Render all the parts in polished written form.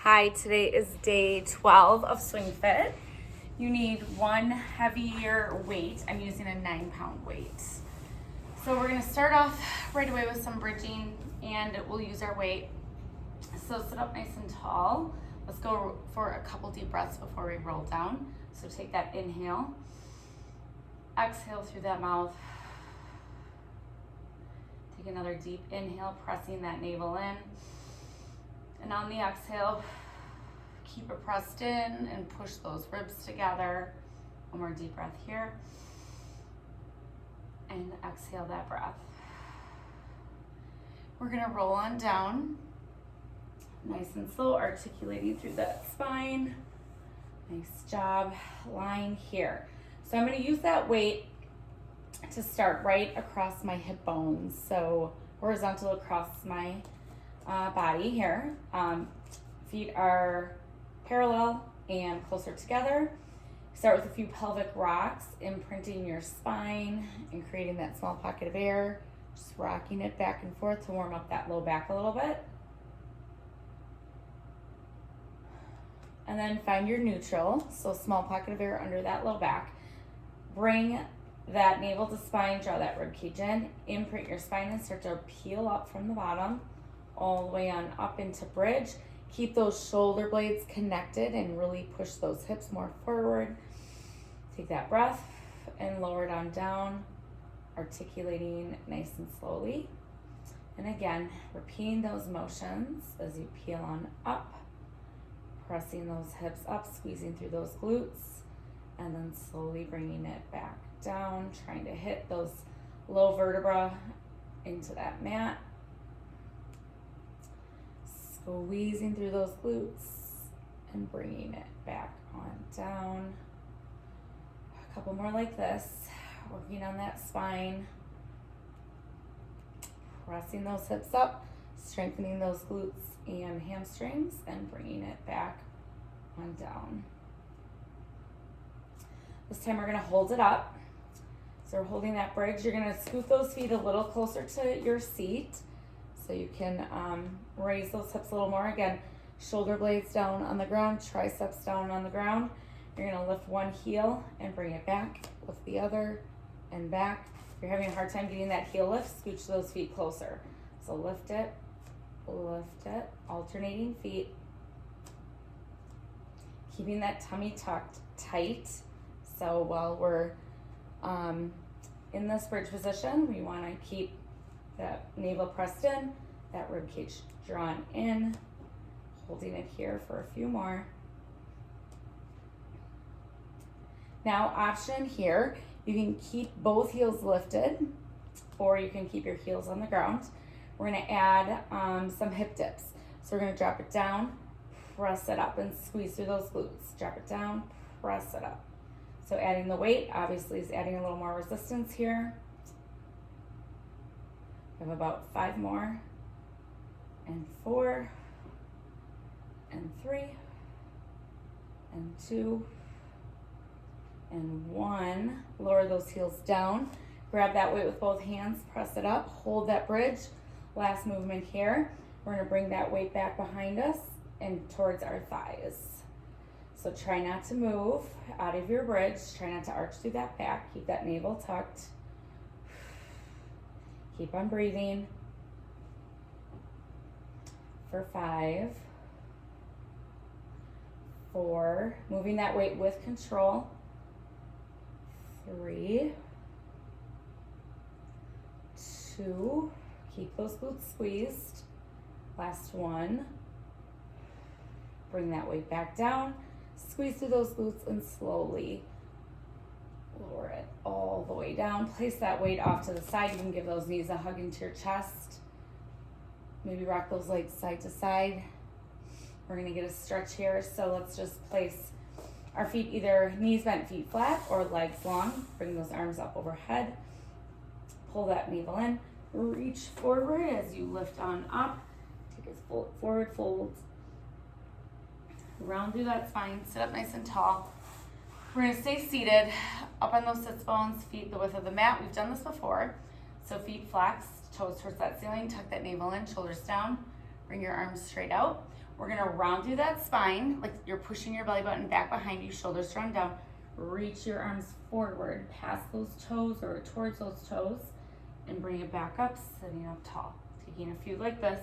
Hi, today is day 12 of Swing Fit. You need one heavier weight. I'm using a 9-pound weight. So we're gonna start off right away with some bridging and we'll use our weight. So sit up nice and tall. Let's go for a couple deep breaths before we roll down. So take that inhale, exhale through that mouth. Take another deep inhale, pressing that navel in. And on the exhale, keep it pressed in and push those ribs together. One more deep breath here. And exhale that breath. We're gonna roll on down. Nice and slow, articulating through that spine. Nice job, lying here. So I'm gonna use that weight to start right across my hip bones. So horizontal across my body here. Feet are parallel and closer together. Start with a few pelvic rocks, imprinting your spine and creating that small pocket of air. Just rocking it back and forth to warm up that low back a little bit. And then find your neutral, so small pocket of air under that low back. Bring that navel to spine, draw that rib cage in, imprint your spine and start to peel up from the bottom all the way on up into bridge. Keep those shoulder blades connected and really push those hips more forward. Take that breath and lower it on down, articulating nice and slowly. And again, repeating those motions as you peel on up, pressing those hips up, squeezing through those glutes, and then slowly bringing it back down, trying to hit those low vertebra into that mat. Squeezing through those glutes and bringing it back on down. A couple more like this, working on that spine, pressing those hips up, strengthening those glutes and hamstrings, and bringing it back on down. This time we're gonna hold it up. So we're holding that bridge. You're gonna scoot those feet a little closer to your seat so you can raise those hips a little more. Again, shoulder blades down on the ground, triceps down on the ground. You're gonna lift one heel and bring it back, lift the other and back. If you're having a hard time getting that heel lift, scooch those feet closer. So lift it, alternating feet. Keeping that tummy tucked tight. So while we're in this bridge position, we wanna keep that navel pressed in, that rib cage drawn in, holding it here for a few more. Now, option here, you can keep both heels lifted or you can keep your heels on the ground. We're gonna add some hip dips. So we're gonna drop it down, press it up and squeeze through those glutes. Drop it down, press it up. So adding the weight obviously is adding a little more resistance here. We have about 5 more, and 4, and 3, and 2, and 1. Lower those heels down. Grab that weight with both hands, press it up, hold that bridge. Last movement here. We're gonna bring that weight back behind us and towards our thighs. So try not to move out of your bridge. Try not to arch through that back. Keep that navel tucked. Keep on breathing for 5, 4, moving that weight with control, 3, 2, keep those glutes squeezed, last 1, bring that weight back down, squeeze through those glutes and slowly lower it all the way down. Place that weight off to the side. You can give those knees a hug into your chest. Maybe rock those legs side to side. We're gonna get a stretch here. So let's just place our feet either knees bent, feet flat, or legs long. Bring those arms up overhead. Pull that navel in. Reach forward as you lift on up. Take a forward fold. Round through that spine. Sit up nice and tall. We're gonna stay seated up on those sits bones, feet the width of the mat. We've done this before. So feet flexed, toes towards that ceiling, tuck that navel in, shoulders down, bring your arms straight out. We're gonna round through that spine, like you're pushing your belly button back behind you, shoulders drawn down. Reach your arms forward, past those toes or towards those toes, and bring it back up, sitting up tall. Taking a few like this,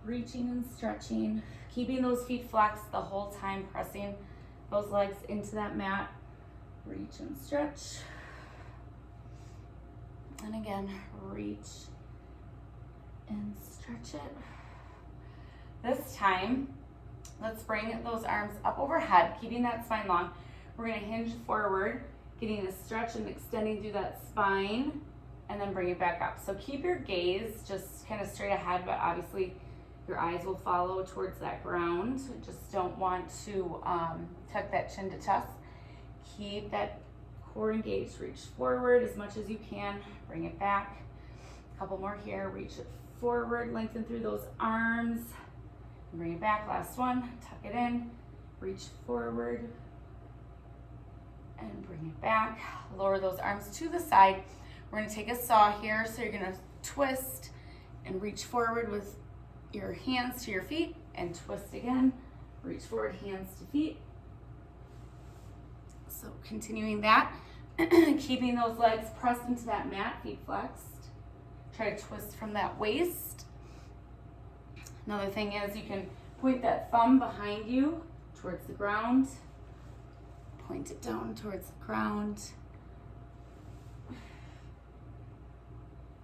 reaching and stretching, keeping those feet flexed the whole time, pressing those legs into that mat. Reach and stretch. And again, reach and stretch it. This time, let's bring those arms up overhead, keeping that spine long. We're gonna hinge forward, getting a stretch and extending through that spine, and then bring it back up. So keep your gaze just kind of straight ahead, but obviously your eyes will follow towards that ground. Just don't want to tuck that chin to chest. Keep that core engaged. Reach forward as much as you can. Bring it back. A couple more here. Reach it forward. Lengthen through those arms. Bring it back. Last one. Tuck it in. Reach forward. And bring it back. Lower those arms to the side. We're going to take a saw here. So you're going to twist and reach forward with your hands to your feet and twist again. Reach forward, hands to feet. So continuing that, keeping those legs pressed into that mat, feet flexed. Try to twist from that waist. Another thing is you can point that thumb behind you towards the ground. Point it down towards the ground.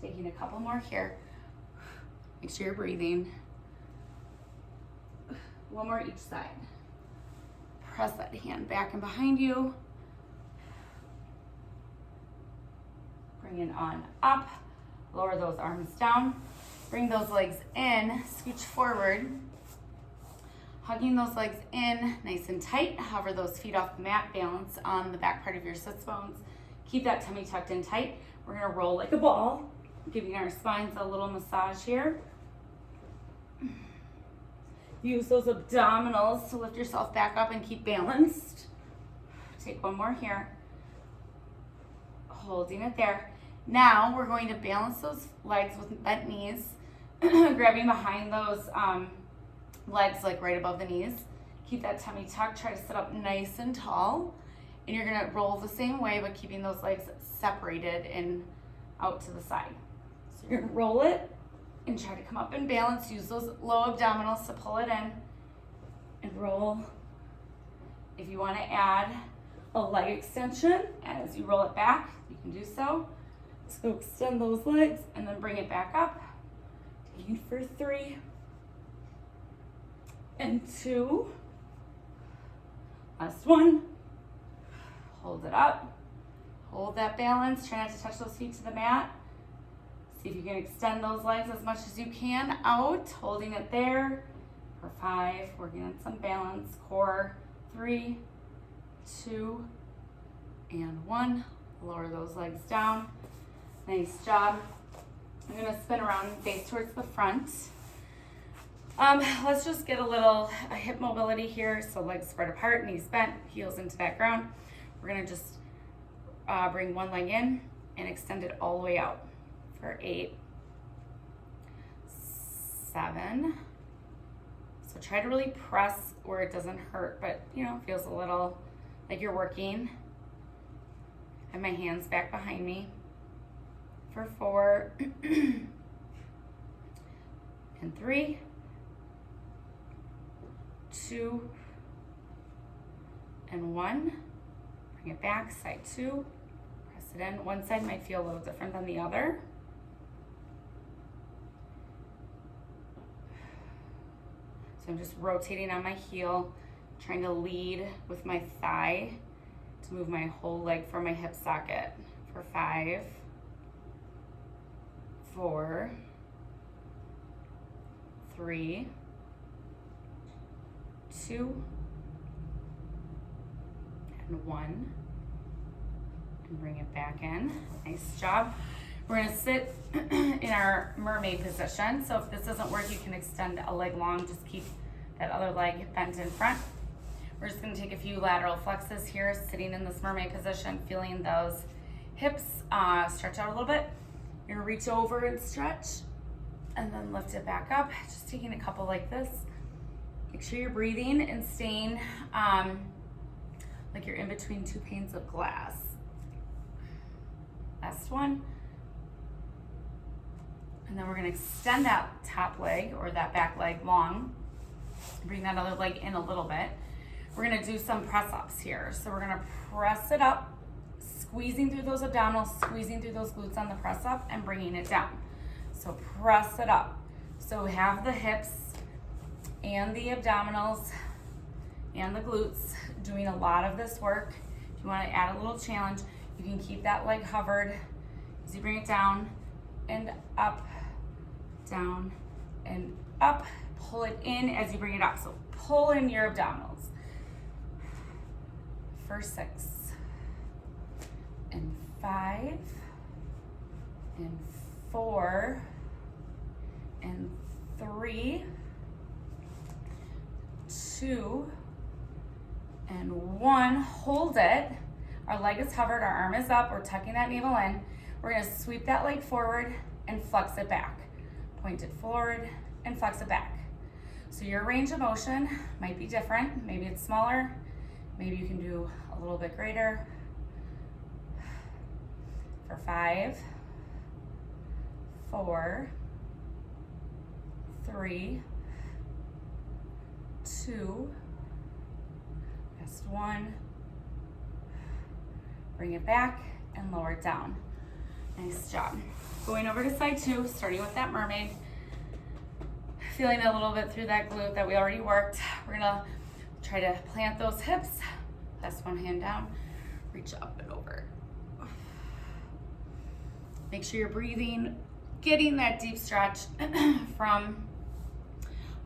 Taking a couple more here. Make sure you're breathing. One more each side. Press that hand back and behind you. Bring it on up. Lower those arms down. Bring those legs in. Scooch forward. Hugging those legs in nice and tight. Hover those feet off the mat. Balance on the back part of your sits bones. Keep that tummy tucked in tight. We're going to roll like a ball, giving our spines a little massage here. Use those abdominals to lift yourself back up and keep balanced. Take one more here. Holding it there. Now we're going to balance those legs with bent knees, grabbing behind those legs like right above the knees. Keep that tummy tucked. Try to sit up nice and tall. And you're going to roll the same way, but keeping those legs separated and out to the side. So you're going to roll it and try to come up and balance. Use those low abdominals to pull it in and roll. If you want to add a leg extension as you roll it back, you can do so. So extend those legs and then bring it back up. Taking for 3 and 2. Last one. Hold it up. Hold that balance. Try not to touch those feet to the mat. See if you can extend those legs as much as you can out, holding it there for 5, working on some balance, core, 3, 2, and 1. Lower those legs down. Nice job. I'm gonna spin around, face towards the front. Let's just get a hip mobility here. So legs spread apart, knees bent, heels into that ground. We're gonna just bring one leg in and extend it all the way out. For 8, 7. So try to really press where it doesn't hurt, but feels a little like you're working. I have my hands back behind me. For 4 and 3, 2 and 1. Bring it back, side 2. Press it in. One side might feel a little different than the other. So I'm just rotating on my heel, trying to lead with my thigh to move my whole leg from my hip socket. For 5, 4, 3, 2, and 1. And bring it back in. Nice job. We're going to sit in our mermaid position. So if this doesn't work, you can extend a leg long. Just keep that other leg bent in front. We're just going to take a few lateral flexes here, sitting in this mermaid position, feeling those hips stretch out a little bit. You're going to reach over and stretch, and then lift it back up. Just taking a couple like this. Make sure you're breathing and staying like you're in between two panes of glass. Last one. And then we're gonna extend that top leg or that back leg long. Bring that other leg in a little bit. We're gonna do some press ups here. So we're gonna press it up, squeezing through those abdominals, squeezing through those glutes on the press up and bringing it down. So press it up. So have the hips and the abdominals and the glutes doing a lot of this work. If you wanna add a little challenge, you can keep that leg hovered as you bring it down and up, down and up. Pull it in as you bring it up. So pull in your abdominals. For 6 and 5 and 4 and 3, 2 and 1. Hold it. Our leg is hovered, our arm is up, we're tucking that navel in. We're gonna sweep that leg forward and flex it back. Point it forward and flex it back. So your range of motion might be different. Maybe it's smaller, maybe you can do a little bit greater. For 5, 4, 3, 2, just 1. Bring it back and lower it down. Nice job. Going over to side 2, starting with that mermaid. Feeling a little bit through that glute that we already worked. We're gonna try to plant those hips. That's one hand down, reach up and over. Make sure you're breathing, getting that deep stretch from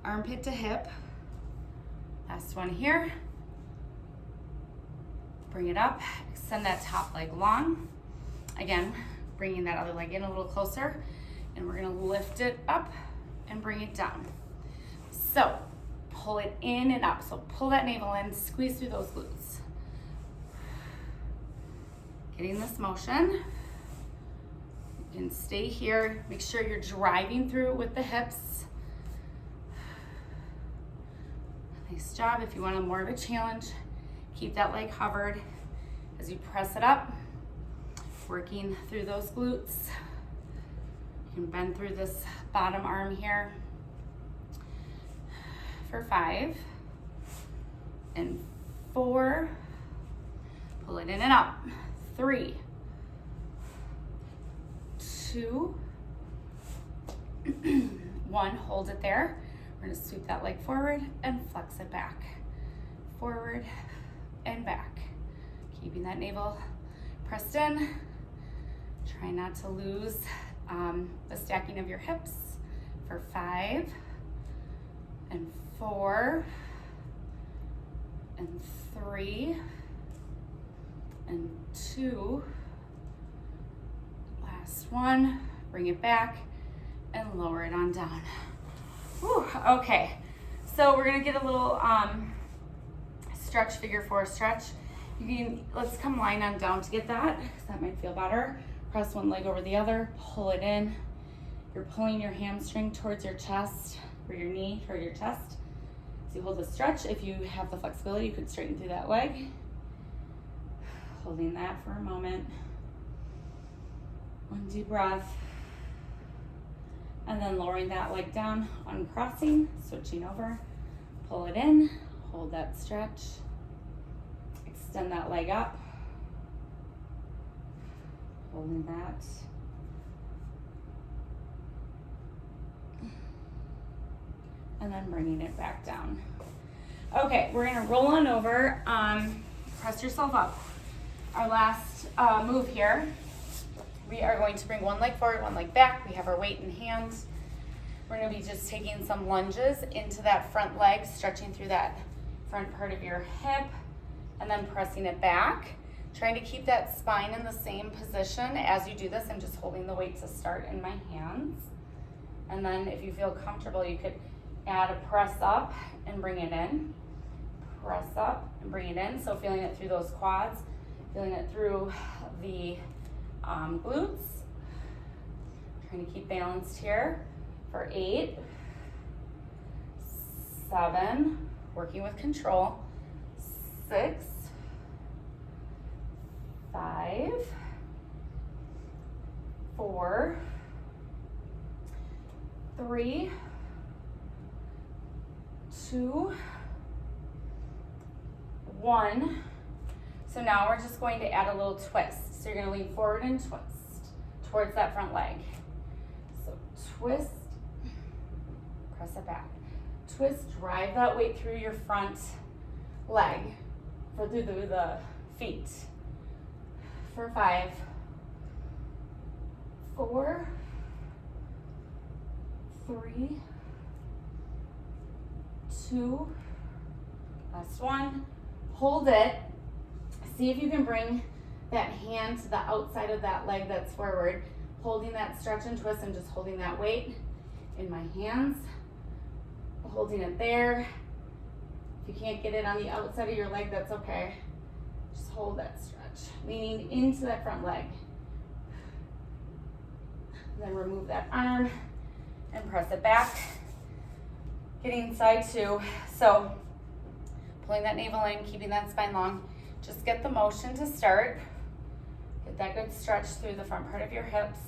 armpit to hip. Last one here. Bring it up, extend that top leg long. Again, bringing that other leg in a little closer, and we're gonna lift it up and bring it down. So pull it in and up. So pull that navel in, squeeze through those glutes. Getting this motion. You can stay here. Make sure you're driving through with the hips. Nice job. If you want more of a challenge, keep that leg hovered as you press it up, working through those glutes. You can bend through this bottom arm here. For 5 and 4, pull it in and up. 3, 2, 1, hold it there. We're gonna sweep that leg forward and flex it back. Forward and back. Keeping that navel pressed in. Try not to lose the stacking of your hips. For 5 and 4 and 3 and 2. Last one. Bring it back and lower it on down. Whew, okay, so we're gonna get a little stretch, figure 4 stretch. You can, let's come lying on down to get that, because that might feel better. Press one leg over the other, pull it in. You're pulling your hamstring towards your chest, or your knee toward your chest. So you hold the stretch. If you have the flexibility, you could straighten through that leg. Holding that for a moment. One deep breath. And then lowering that leg down, uncrossing, switching over. Pull it in, hold that stretch. Extend that leg up. Holding that. And then bringing it back down. Okay, we're gonna roll on over, press yourself up. Our last move here, we are going to bring one leg forward, one leg back. We have our weight in hand. We're gonna be just taking some lunges into that front leg, stretching through that front part of your hip, and then pressing it back. Trying to keep that spine in the same position. As you do this, I'm just holding the weight to start in my hands. And then if you feel comfortable, you could add a press up and bring it in. Press up and bring it in. So feeling it through those quads, feeling it through the glutes. Trying to keep balanced here for 8, 7, working with control, 6, 5, 4, 3, 2, 1. So now we're just going to add a little twist. So you're going to lean forward and twist towards that front leg. So twist, press it back. Twist, drive that weight through your front leg, through the feet. For 5, 4, 3, 2, last one. Hold it. See if you can bring that hand to the outside of that leg that's forward, holding that stretch and twist and just holding that weight in my hands, holding it there. If you can't get it on the outside of your leg, that's okay. Just hold that stretch, leaning into that front leg. Then remove that arm and press it back. Getting side 2. So pulling that navel in, keeping that spine long. Just get the motion to start. Get that good stretch through the front part of your hips.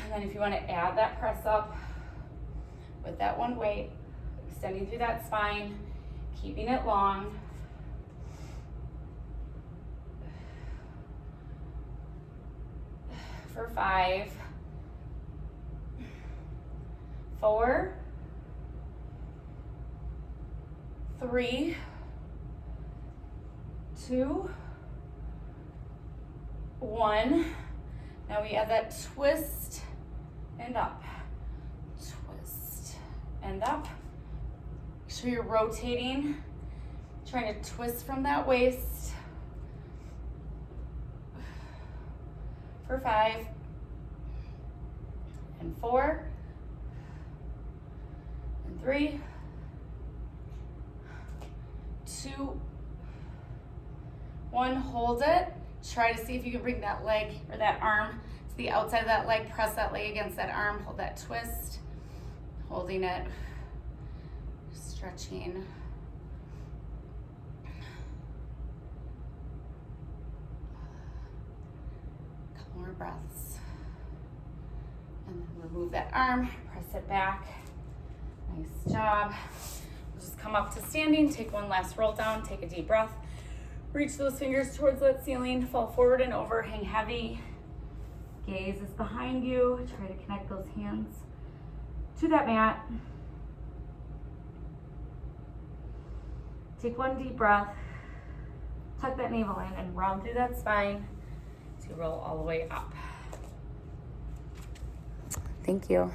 And then if you want to add that press up with that one weight, extending through that spine, keeping it long. For 5, 4, 3, 2, 1. Now we add that twist and up, twist and up. Make sure you're rotating, trying to twist from that waist. For 5 and 4 and 3, 2, 1. Hold it. Try to see if you can bring that leg or that arm to the outside of that leg. Press that leg against that arm. Hold that twist. Holding it. Stretching. Couple more breaths. And then remove that arm. Press it back. Nice job. We'll just come up to standing. Take one last roll down. Take a deep breath. Reach those fingers towards that ceiling, fall forward and over, hang heavy. Gaze is behind you. Try to connect those hands to that mat. Take one deep breath. Tuck that navel in and round through that spine to roll all the way up. Thank you.